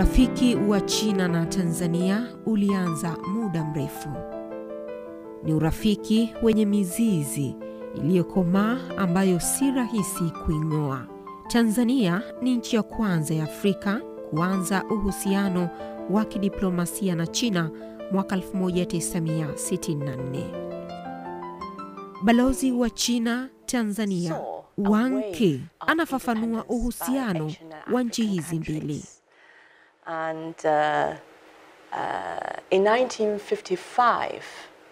Urafiki wa China na Tanzania ulianza muda mrefu. Ni urafiki wenye mizizi iliyokomaa ambayo si rahisi kuing'oa. Tanzania ni nchi ya kwanza ya Afrika kuanza uhusiano wa kidiplomasia na China mwaka 1964. Balozi wa China Tanzania, Wang Ke, anafafanua uhusiano wa nchi hizi mbili. And in 1955,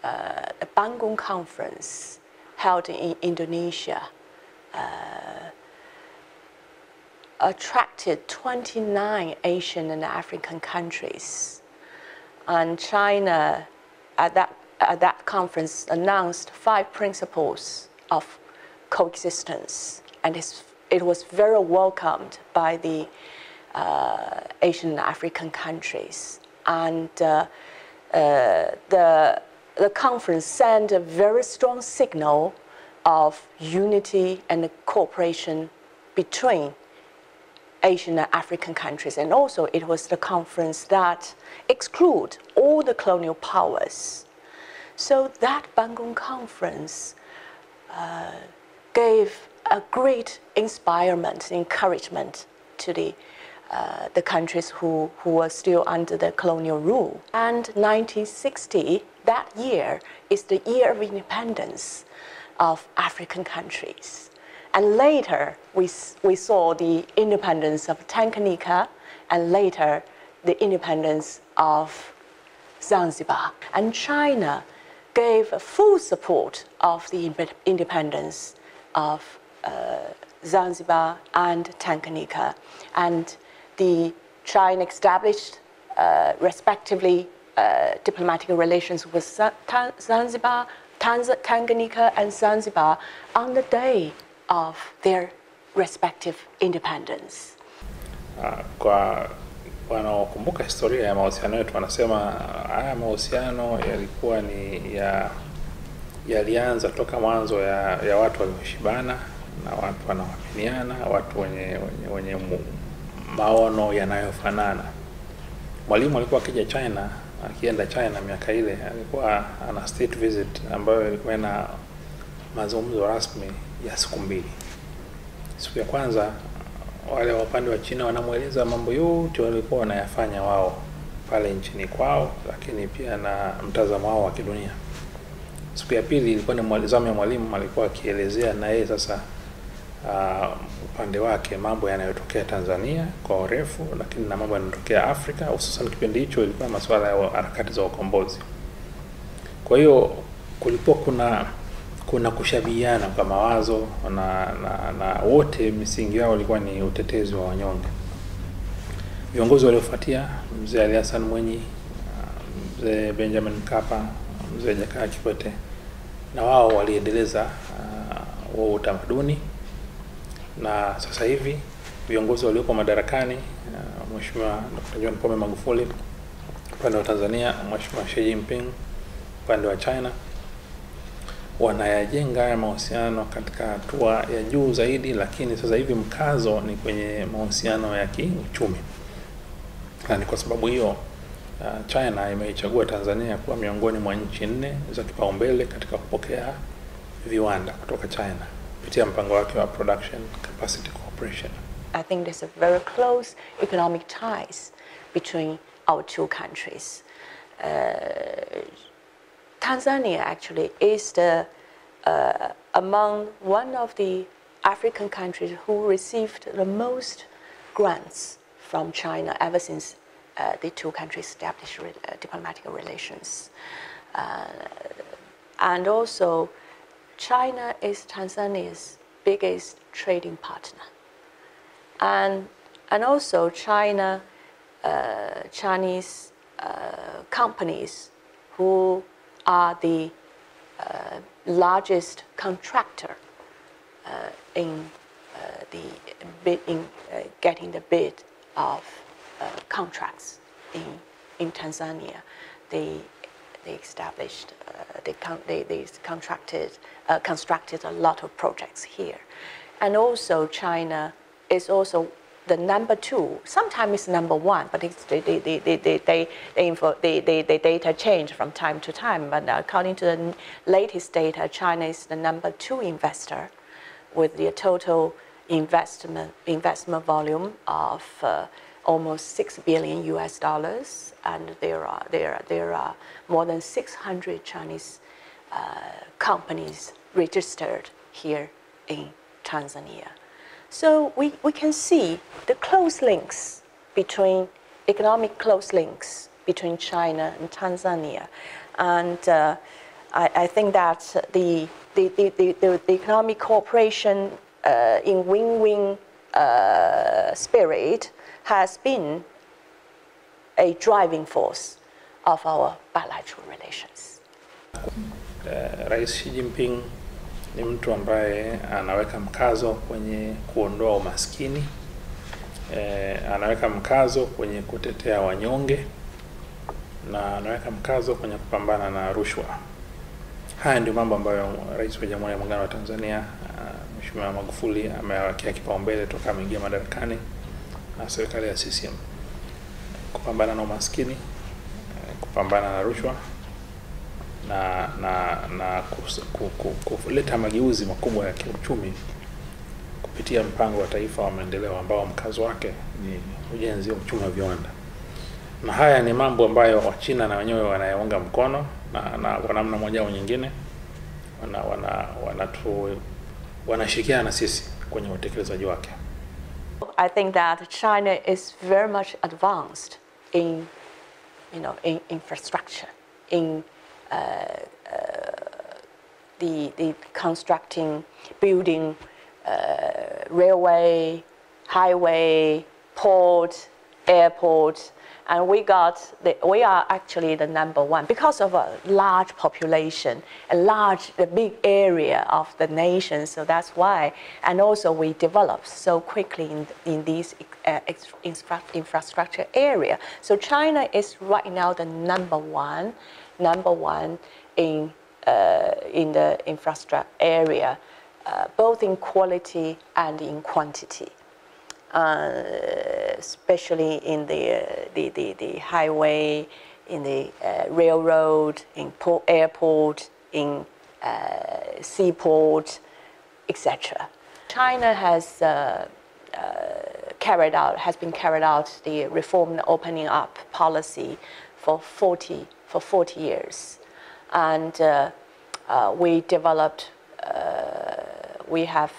a Bandung conference held in Indonesia attracted 29 Asian and African countries. And China, at that conference, announced 5 principles of coexistence. And it was very welcomed by the Asian and African countries. And the conference sent a very strong signal of unity and cooperation between Asian and African countries. And also it was the conference that excluded all the colonial powers. So that Bandung conference gave a great inspirement, encouragement to the countries who were still under the colonial rule. And 1960, that year, is the year of independence of African countries. And later, we saw the independence of Tanganyika, and later, the independence of Zanzibar. And China gave full support of the independence of Zanzibar and Tanganyika. And China established, respectively, diplomatic relations with Zanzibar, Tanganyika, and Zanzibar on the day of their respective independence. Kwa wanaokumbuka historia ya mahusiano yetu wanasema haya mahusiano yalikuwa yalianza toka mwanzo ya watu walioshibana na watu wanaoaminiana, watu wenye maono yanayofanana. Mwalimu alikuwa akienda China miaka ile, alikuwa ana state visit ambayo ilikuwa na mazungumzo rasmi ya siku 2. Siku ya kwanza wale wa upande wa China wanamueleza mambo yote walikuwa wanayafanya wao pale nchini kwao, lakini pia na mtazamo wao wa kidunia. Siku ya pili ilikuwa ni mwalimu alikuwa akielezea na yeye sasa upande wake mambo yanayotokea Tanzania kwa urefu, lakini na mambo yanayotokea Afrika, hususan kipindi hicho ilikuwa masuala ya harakati za ukombozi. Kwa hiyo kulikuwa kuna kushabihiana kwa mawazo na wote misingi yao ilikuwa ni utetezi wa wanyonge. Viongozi waliofuatia, mzee Ali Hassan Mwinyi, mzee Benjamin Mkapa, mzee Jakaya Kikwete, na wao waliendeleza huo utamaduni. Na sasa hivi viongozi waliopo madarakani, Mheshimiwa Dr. John Pombe Magufuli upande wa Tanzania, Mheshimiwa Xi Jinping upande wa China, wanayajenga haya mahusiano katika hatua ya juu zaidi, lakini sasa hivi mkazo ni kwenye mahusiano ya kiuchumi. Na ni kwa sababu hiyo China imeichagua Tanzania kuwa miongoni mwa nchi 4 za kipaumbele katika kupokea viwanda kutoka China kupitia mpango wake wa Production Capacity Cooperation. I think there's a very close economic ties between our two countries. Tanzania actually is among one of the African countries who received the most grants from China ever since the two countries established diplomatic relations. And also, China is Tanzania's biggest trading partner. And also Chinese companies who are the largest contractor in getting the bid of contracts in Tanzania. They established, they constructed a lot of projects here. And also China is also the number 2. Sometimes it's number 1, but it's the data change from time to time. But according to the latest data, China is the number 2 investor, with the total investment volume of almost $6 billion US, and there are more than 600 Chinese companies registered here in Tanzania. So we can see the economic close links between China and Tanzania, and I think that the economic cooperation in win-win spirit has been a driving force of our bilateral relations. Rais Xi Jinping ni mtu ambaye anaweka mkazo kwenye kuondoa umaskini, anaweka mkazo kwenye kutetea wanyonge, na anaweka mkazo kwenye kupambana na rushwa. Haya ndio mambo ambayo Rais wa Jamhuri ya Muungano wa Tanzania Mheshimiwa Magufuli amewekea kipaumbele toka ameingia madarakani na serikali ya CCM: kupambana na umaskini, kupambana na rushwa, na kuleta mageuzi makubwa ya kiuchumi kupitia mpango wa taifa wa maendeleo ambao mkazo wake ni ujenzi wa uchumi wa viwanda. Na haya ni mambo ambayo Wachina na wenyewe wanayaunga mkono, na kwa namna moja au nyingine wanashirikiana na sisi kwenye utekelezaji wake. I think that China is very much advanced in infrastructure, in the constructing, building railway, highway, port, airport, and we are actually the number 1 because of a large population, a big area of the nation. So that's why, and also we developed so quickly in these infrastructure area. So China is right now the number one in the infrastructure area, both in quality and in quantity. Especially in the highway, in the railroad, in airport, in seaport, etc. China has been carried out the reform and opening up policy for 40 years, and we developed. We have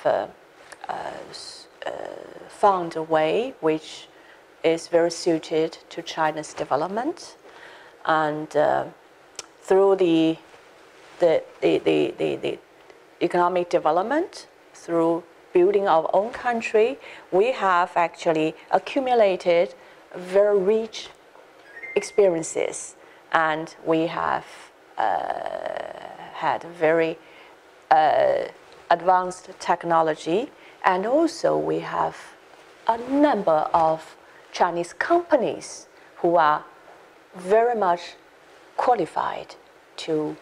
found a way which is very suited to China's development, and through the economic development, through building our own country, we have actually accumulated very rich experiences, and we have had very advanced technology, and also we have a number of Chinese companies who are very much qualified to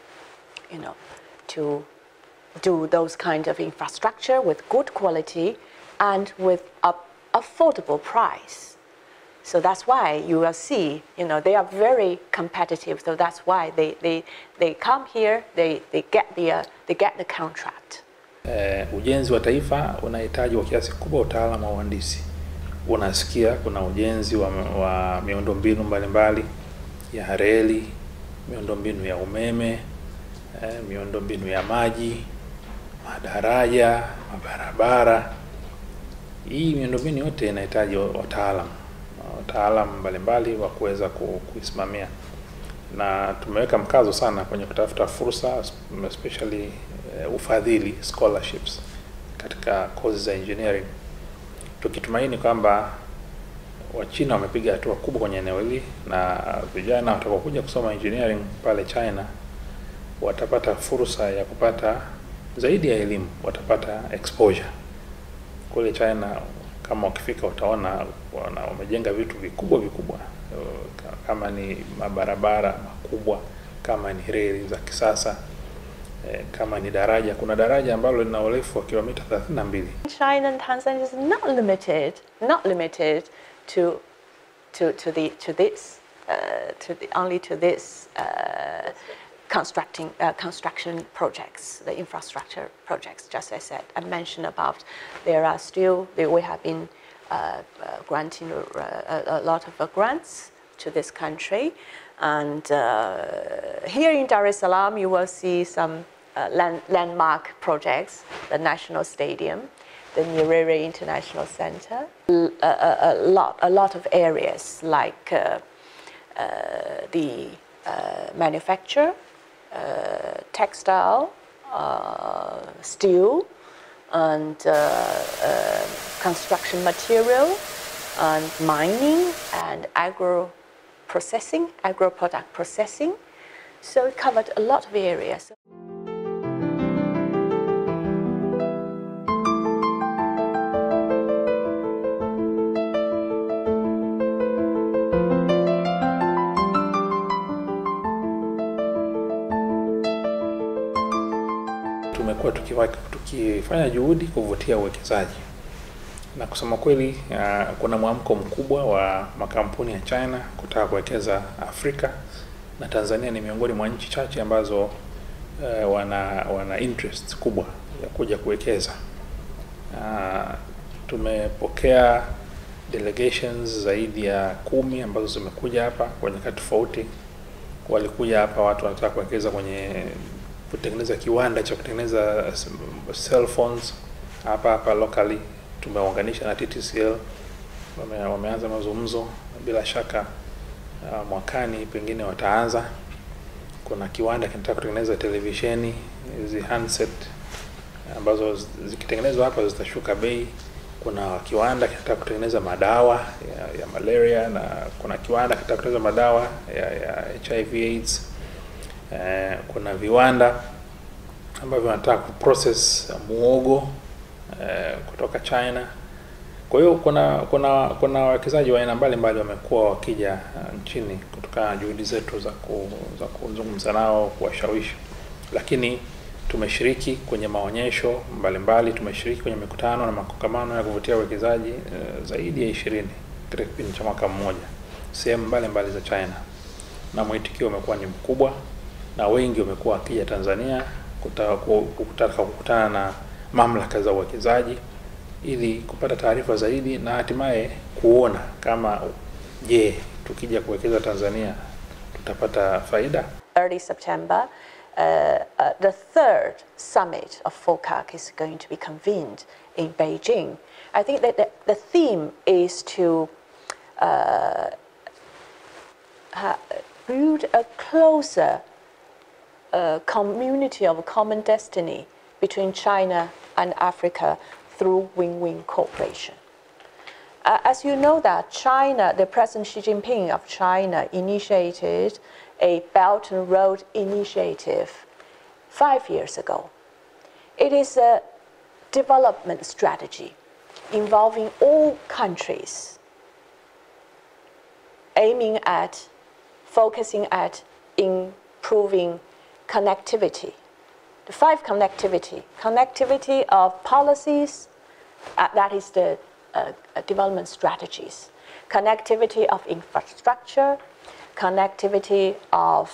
do those kind of infrastructure with good quality and with an affordable price. So that's why you will see, they are very competitive. So that's why they come here, they get the contract. Ujenzi wa taifa unahitaji kwa kiasi kubwa utaalamu wa uhandisi. Unasikia kuna ujenzi wa miundombinu mbalimbali ya reli, miundombinu ya umeme, miundombinu ya maji, madaraja, mabarabara. Hii miundombinu yote inahitaji wataalamu mbalimbali wa kuweza kuisimamia, na tumeweka mkazo sana kwenye kutafuta fursa, especially ufadhili, scholarships katika courses za engineering, tukitumaini kwamba Wachina wamepiga hatua kubwa kwenye eneo hili, na vijana watakaokuja kusoma engineering pale China watapata fursa ya kupata zaidi ya elimu, watapata exposure. Kule China kama ukifika utaona wamejenga vitu vikubwa, kama ni mabarabara makubwa, kama ni reli za kisasa, kama ni daraja, kuna daraja ambalo lina urefu wa kilomita 32. China and Tanzania is not limited to this construction projects, the infrastructure projects. Just as I said, I mentioned about we have been granting a lot of grants to this country, and here in Dar es Salaam you will see some landmark projects: the National Stadium, the Miradi International Center, a lot of areas like the manufacture, textile, steel, and construction material, and mining, and agro-product processing. So it covered a lot of areas. Tumekuwa tukifanya juhudi kuvutia uwekezaji, na kusema kweli kuna mwamko mkubwa wa makampuni ya China kutaka kuwekeza Afrika, na Tanzania ni miongoni mwa nchi chache ambazo wana interest kubwa ya kuja kuwekeza. Tumepokea delegations zaidi ya 10 ambazo zimekuja hapa kwa nyakati tofauti. Walikuja hapa watu wanataka kuwekeza kwenye kutengeneza kiwanda cha kutengeneza cell phones hapa locally. Tumeunganisha na TTCL, wameanza mazungumzo, bila shaka mwakani pengine wataanza. Kuna kiwanda kinataka kutengeneza televisheni, hizi handset ambazo zikitengenezwa hapa zitashuka bei. Kuna kiwanda kinataka kutengeneza madawa ya malaria, na kuna kiwanda kinataka kutengeneza madawa ya HIV AIDS. Kuna viwanda ambavyo wanataka kuprocess muogo kutoka China. Kwa hiyo kuna wawekezaji wa aina mbalimbali wamekuwa wakija nchini kutokana na juhudi zetu za kuzungumza nao, kuwashawishi. Lakini tumeshiriki kwenye maonyesho mbalimbali, tumeshiriki kwenye mikutano na makongamano ya kuvutia wawekezaji zaidi ya 20 katika kipindi cha mwaka mmoja sehemu mbalimbali za China, na mwitikio umekuwa ni mkubwa, na wengi wamekuwa wakija Tanzania kukutana na mamlaka za uwekezaji ili kupata taarifa zaidi, na hatimaye kuona kama tukija kuwekeza Tanzania tutapata faida. Early September, the third summit of FOCAC is going to be convened in Beijing. I think that the theme is to build a closer community of common destiny between China and Africa through win-win cooperation. As you know that China, the President Xi Jinping of China initiated a Belt and Road Initiative 5 years ago. It is a development strategy involving all countries, focusing at improving connectivity. The 5 connectivity of policies, that is the development strategies. Connectivity of infrastructure, connectivity of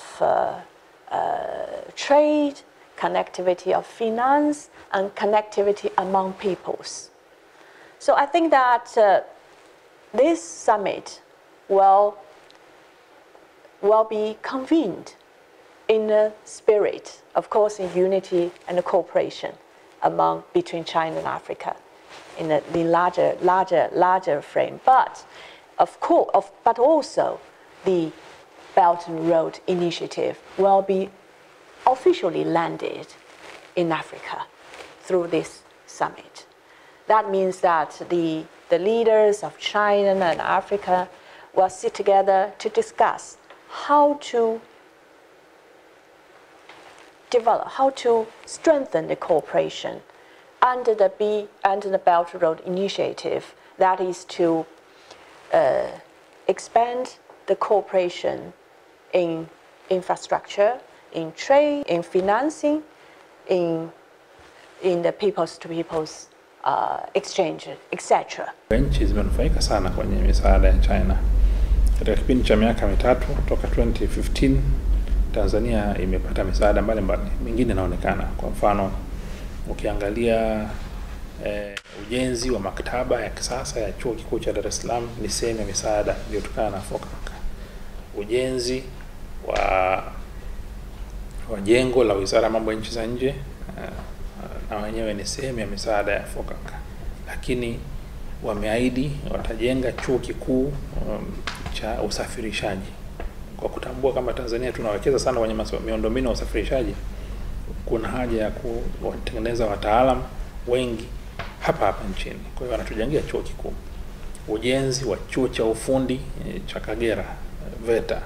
trade, connectivity of finance, and connectivity among peoples. So I think that this summit will be convened in a spirit, of course, in unity and cooperation between China and Africa, in the larger frame. But but also the Belt and Road Initiative will be officially landed in Africa through this summit. That means that the leaders of China and Africa will sit together to discuss how to strengthen the cooperation under the Belt and Road Initiative. That is to expand the cooperation in infrastructure, in trade, in financing, in the people's to people's exchange, etc. Nchi zimenufaika sana kwenye misaada ya China. Katika kipindi cha miaka mitatu toka 2015 Tanzania imepata misaada mbalimbali. Mingine inaonekana, kwa mfano ukiangalia ujenzi wa maktaba ya kisasa ya Chuo Kikuu cha Dar es Salaam ni sehemu ya misaada iliyotokana na FOCAC. Ujenzi wa jengo la Wizara ya Mambo ya Nchi za Nje na wenyewe ni sehemu ya misaada ya FOCAC. Lakini wameahidi watajenga chuo kikuu cha usafirishaji. Kwa kutambua kama Tanzania tunawekeza sana kwenye miundombinu ya usafirishaji, kuna haja ya kutengeneza wataalamu wengi hapa nchini. Kwa hiyo wanatujengia chuo kikuu. Ujenzi wa chuo cha ufundi cha Kagera VETA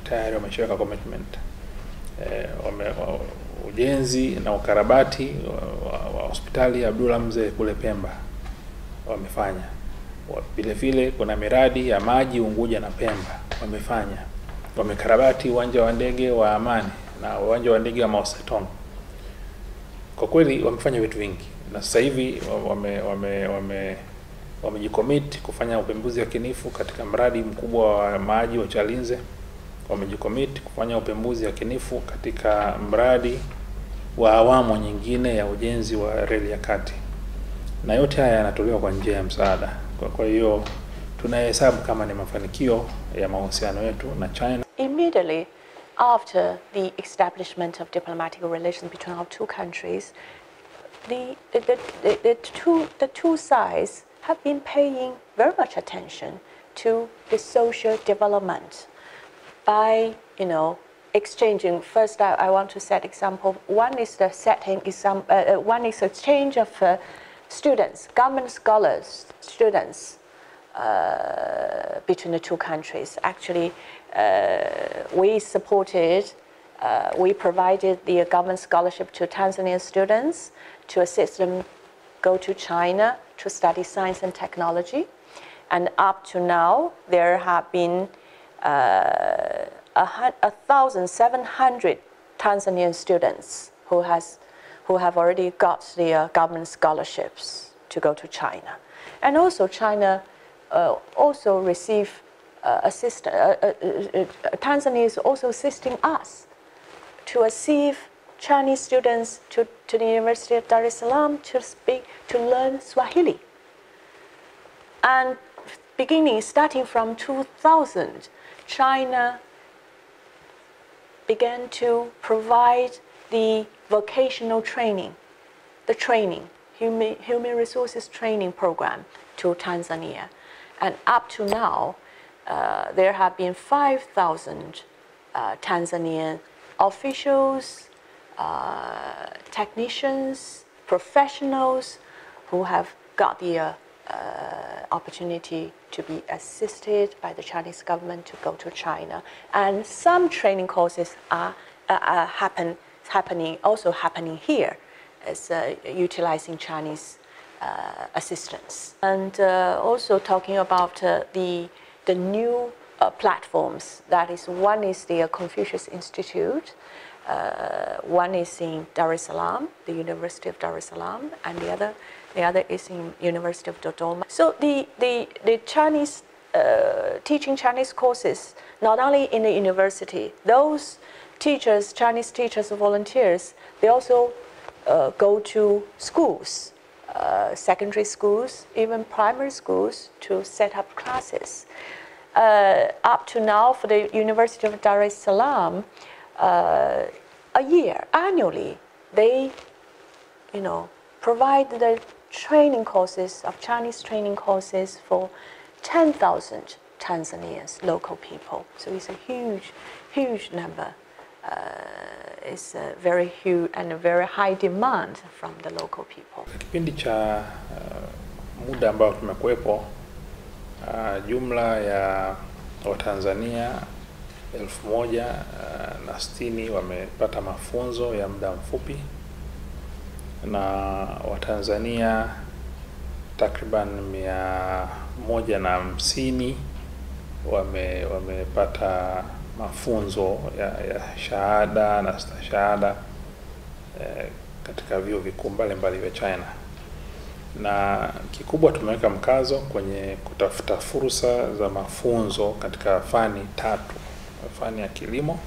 tayari wameshaweka commitment. Ujenzi na ukarabati wa hospitali ya Abdullah Mzee kule Pemba wamefanya. Vile vile kuna miradi ya maji Unguja na Pemba wamefanya. Wamekarabati uwanja wa ndege wa Amani na uwanja wa ndege wa Mao Zedong. Kwa kweli wamefanya vitu vingi, na sasa hivi wamejicommit kufanya upembuzi yakinifu katika mradi mkubwa wa maji wa Chalinze. Wamejicommit kufanya upembuzi yakinifu katika mradi wa awamu nyingine ya ujenzi wa reli ya kati, na yote haya yanatolewa kwa njia ya msaada. Kwa hiyo tunahesabu kama ni mafanikio ya mahusiano yetu na China. Immediately after the establishment of diplomatic relations between our two countries, the two sides have been paying very much attention to the social development by, exchanging. First, I want to set example. One is the one is exchange of students, government scholars, students between the two countries. Actually, we provided the government scholarship to Tanzanian students to assist them go to China to study science and technology. And up to now, there have been 1,700 Tanzanian students who have already got their government scholarships to go to China. And also China also receive Tanzania is also assisting us to receive Chinese students to the University of Dar es Salaam to learn Swahili. And starting from 2000, China began to provide the vocational training, human resources training program to Tanzania. And up to now, there have been 5,000 Tanzanian officials, technicians, professionals who have got the opportunity to be assisted by the Chinese government to go to China. And some training courses are happening here, as utilizing Chinese assistance. And also talking about the new platforms. That is, one is the Confucius Institute, one is in Dar es Salaam, the University of Dar es Salaam, and the other is in University of Dodoma. So the Chinese teaching Chinese courses, not only in the university, those teachers, Chinese teachers, volunteers, they also go to schools, secondary schools, even primary schools, to set up classes. Up to now, for the University of Dar es Salaam, annually, they, provide the training courses of Chinese training courses for 10,000 Tanzanians, local people. So it's a huge number. It's a very huge and a very high demand from the local people. Kipindi cha muda ambao tumekuwepo, jumla ya Watanzania 1,060 wamepata mafunzo ya muda mfupi, na Watanzania takriban 150 wamepata mafunzo ya shahada na stashahada katika vyuo vikuu mbalimbali vya China. Na kikubwa tumeweka mkazo kwenye kutafuta fursa za mafunzo katika fani 3. Fani ya kilimo,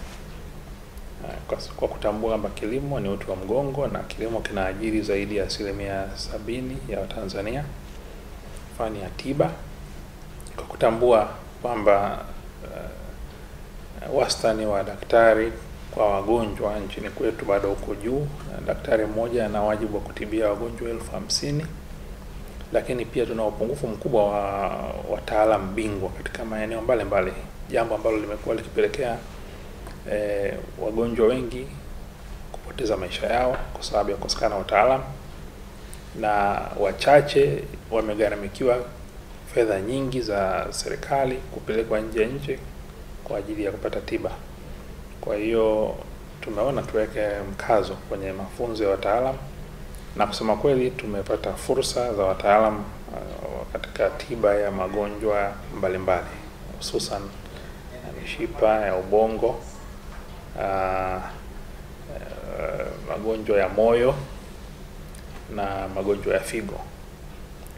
kwa kutambua kwamba kilimo ni uti wa mgongo na kilimo kinaajiri zaidi ya 70% ya Watanzania. Fani ya tiba, kwa kutambua kwamba wastani wa daktari kwa wagonjwa nchini kwetu bado uko juu. Daktari mmoja ana wajibu wa kutibia wagonjwa 50,000. Lakini pia tuna upungufu mkubwa wa wataalamu bingwa katika maeneo mbalimbali, jambo ambalo limekuwa likipelekea wagonjwa wengi kupoteza maisha yao kwa sababu ya kukosekana wataalamu, na wachache wamegharamikiwa fedha nyingi za serikali kupelekwa nje ya nchi kwa ajili ya kupata tiba. Kwa hiyo tumeona tuweke mkazo kwenye mafunzo ya wataalamu, na kusema kweli tumepata fursa za wataalamu katika tiba ya magonjwa mbalimbali, hususan mishipa ya ubongo, magonjwa ya moyo na magonjwa ya figo.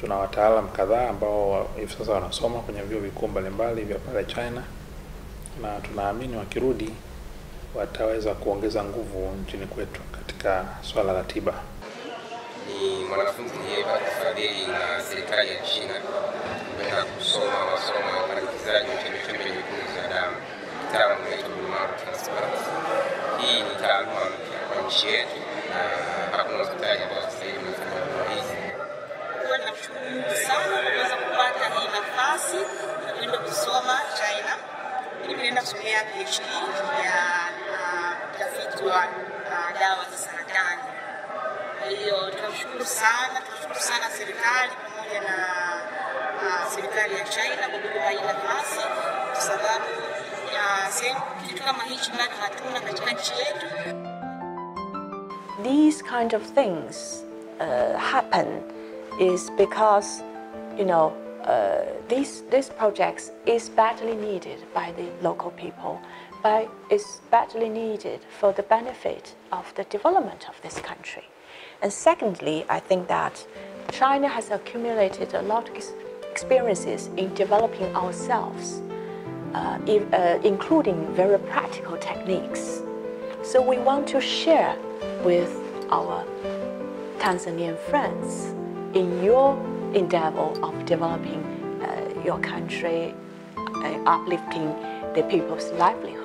Tuna wataalamu kadhaa ambao hivi sasa wanasoma kwenye vyuo vikuu mbalimbali vya pale China, na tunaamini wakirudi wataweza kuongeza nguvu nchini kwetu katika swala la tiba. Ni mwanafunzi niliyepata ufadhili na serikali ya China kwenda kusoma masomo ya upandikizaji wa chembe nyekundu za damu, kitaalamu inaitwa bone transplant. Hii ni taaluma kwa nchi yetu na hakuna hospitali ambayo sasa hivi inafanya huduma hizi. Nashukuru sana kuweza kupata hii nafasi ya kwenda kusoma China. Nilienda kusomea PhD ya utafiti wa dawa za saratani. Kwa hiyo tunashukuru sana serikali pamoja na serikali ya China kwa kutupa hii nafasi, kwa sababu kitu kama hichi bado hatuna katika nchi yetu. These kind of things happen is because, these projects is badly needed by the local people, but it's badly needed for the benefit of the development of this country. And secondly, I think that China has accumulated a lot of experiences in developing ourselves, including very practical techniques. So we want to share with our Tanzanian friends in your endeavor of developing your country, uplifting the people's livelihood.